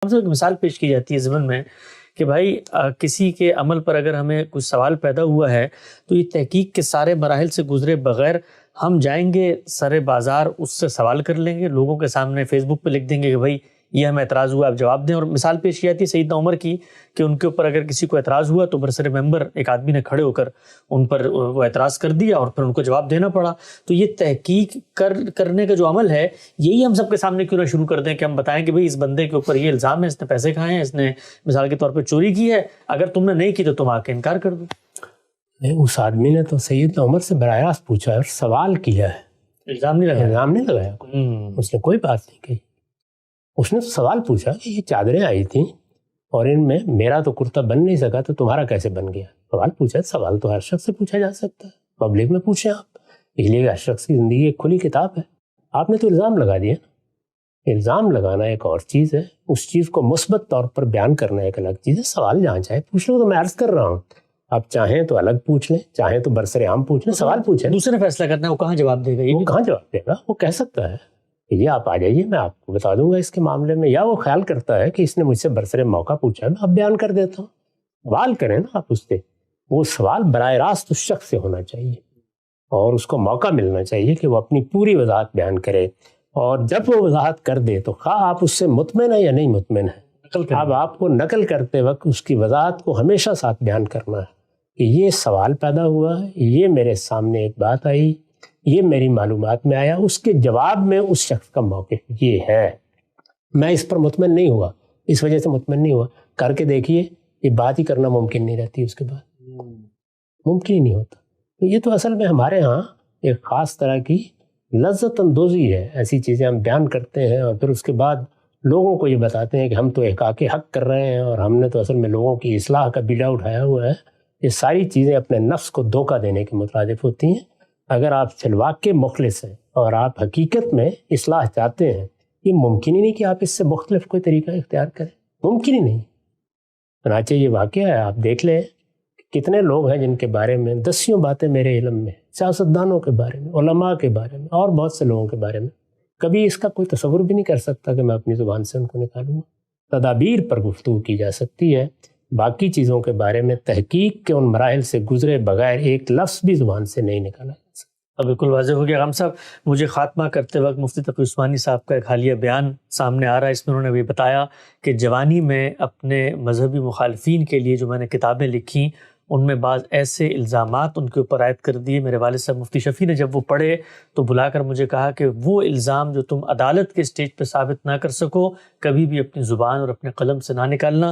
ہم سے ایک مثال پیش کی جاتی ہے ضمن میں کہ بھائی کسی کے عمل پر اگر ہمیں کچھ سوال پیدا ہوا ہے تو یہ تحقیق کے سارے مراحل سے گزرے بغیر ہم جائیں گے سر بازار اس سے سوال کر لیں گے، لوگوں کے سامنے فیس بک پہ لکھ دیں گے کہ بھائی یہ ہمیں اعتراض ہوا آپ جواب دیں. اور مثال پیش کی جاتی ہے سیدنا عمر کی کہ ان کے اوپر اگر کسی کو اعتراض ہوا تو برسر ممبر ایک آدمی نے کھڑے ہو کر ان پر وہ اعتراض کر دیا اور پھر ان کو جواب دینا پڑا. تو یہ تحقیق کرنے کا جو عمل ہے یہی ہم سب کے سامنے کیوں نہ شروع کر دیں کہ ہم بتائیں کہ بھئی اس بندے کے اوپر یہ الزام ہے، اس نے پیسے کھائے ہیں، اس نے مثال کے طور پہ چوری کی ہے، اگر تم نے نہیں کی تو تم آ کے انکار کر دو. نہیں، اس آدمی نے تو سیدنا عمر سے براہ راست پوچھا اور سوال کیا ہے، الزام نہیں لگایا. اس نے کوئی بات نہیں کہی. اس نے سوال پوچھا کہ یہ چادریں آئی تھیں اور ان میں میرا تو کرتا بن نہیں سکا تو تمہارا کیسے بن گیا. سوال پوچھا، سوال تو ہر شخص سے پوچھا جا سکتا ہے، پبلک میں پوچھیں آپ، اس لیے ہر شخص کی زندگی ایک کھلی کتاب ہے. آپ نے تو الزام لگا دیا نا. الزام لگانا ایک اور چیز ہے، اس چیز کو مثبت طور پر بیان کرنا ایک الگ چیز ہے. سوال جہاں چاہے پوچھ لو. تو میں عرض کر رہا ہوں آپ چاہیں تو الگ پوچھ لیں، چاہیں تو برسر عام پوچھ لیں. سوال پوچھیں، دوسرے نے فیصلہ کرنا ہے وہ کہاں جواب دے گا. وہ کہاں جواب دے گا؟ وہ کہہ سکتا ہے کہ یہ آپ آ جائیے میں آپ کو بتا دوں گا اس کے معاملے میں، یا وہ خیال کرتا ہے کہ اس نے مجھ سے برسر موقع پوچھا ہے میں اب بیان کر دیتا ہوں. سوال کریں نا آپ اس سے. وہ سوال براہ راست اس شخص سے ہونا چاہیے اور اس کو موقع ملنا چاہیے کہ وہ اپنی پوری وضاحت بیان کرے. اور جب وہ وضاحت کر دے تو خواہ آپ اس سے مطمئن ہیں یا نہیں مطمئن ہیں، اب آپ کو نقل کرتے وقت اس کی وضاحت کو ہمیشہ ساتھ بیان کرنا ہے کہ یہ سوال پیدا ہوا، یہ میرے سامنے ایک بات آئی، یہ میری معلومات میں آیا، اس کے جواب میں اس شخص کا موقف یہ ہے، میں اس پر مطمئن نہیں ہوا، اس وجہ سے مطمئن نہیں ہوا. کر کے دیکھیے، یہ بات ہی کرنا ممکن نہیں رہتی، اس کے بعد ممکن ہی نہیں ہوتا. تو یہ تو اصل میں ہمارے ہاں ایک خاص طرح کی لذت اندوزی ہے. ایسی چیزیں ہم بیان کرتے ہیں اور پھر اس کے بعد لوگوں کو یہ بتاتے ہیں کہ ہم تو احقاق حق کر رہے ہیں اور ہم نے تو اصل میں لوگوں کی اصلاح کا بیڑا اٹھایا ہوا ہے. یہ ساری چیزیں اپنے نفس کو دھوکہ دینے کے مترادف ہوتی ہیں. اگر آپ فلواق کے مخلص ہیں اور آپ حقیقت میں اصلاح چاہتے ہیں، یہ ممکن ہی نہیں کہ آپ اس سے مختلف کوئی طریقہ اختیار کریں، ممکن ہی نہیں. چنانچہ یہ واقعہ ہے، آپ دیکھ لیں کتنے لوگ ہیں جن کے بارے میں دسیوں باتیں میرے علم میں، سیاستدانوں کے بارے میں، علماء کے بارے میں اور بہت سے لوگوں کے بارے میں، کبھی اس کا کوئی تصور بھی نہیں کر سکتا کہ میں اپنی زبان سے ان کو نکالوں گا. تدابیر پر گفتگو کی جا سکتی ہے، باقی چیزوں کے بارے میں تحقیق کے ان مراحل سے گزرے بغیر ایک لفظ بھی زبان سے نہیں نکالا جا سکتا. بالکل واضح ہو گیا. غم صاحب، مجھے خاتمہ کرتے وقت مفتی تقی عثمانی صاحب کا ایک حالیہ بیان سامنے آ رہا ہے. اس میں انہوں نے بھی بتایا کہ جوانی میں اپنے مذہبی مخالفین کے لیے جو میں نے کتابیں لکھیں ان میں بعض ایسے الزامات ان کے اوپر عائد کر دیے. میرے والد صاحب مفتی شفیع نے جب وہ پڑھے تو بلا کر مجھے کہا کہ وہ الزام جو تم عدالت کے سٹیج پہ ثابت نہ کر سکو کبھی بھی اپنی زبان اور اپنے قلم سے نہ نکالنا.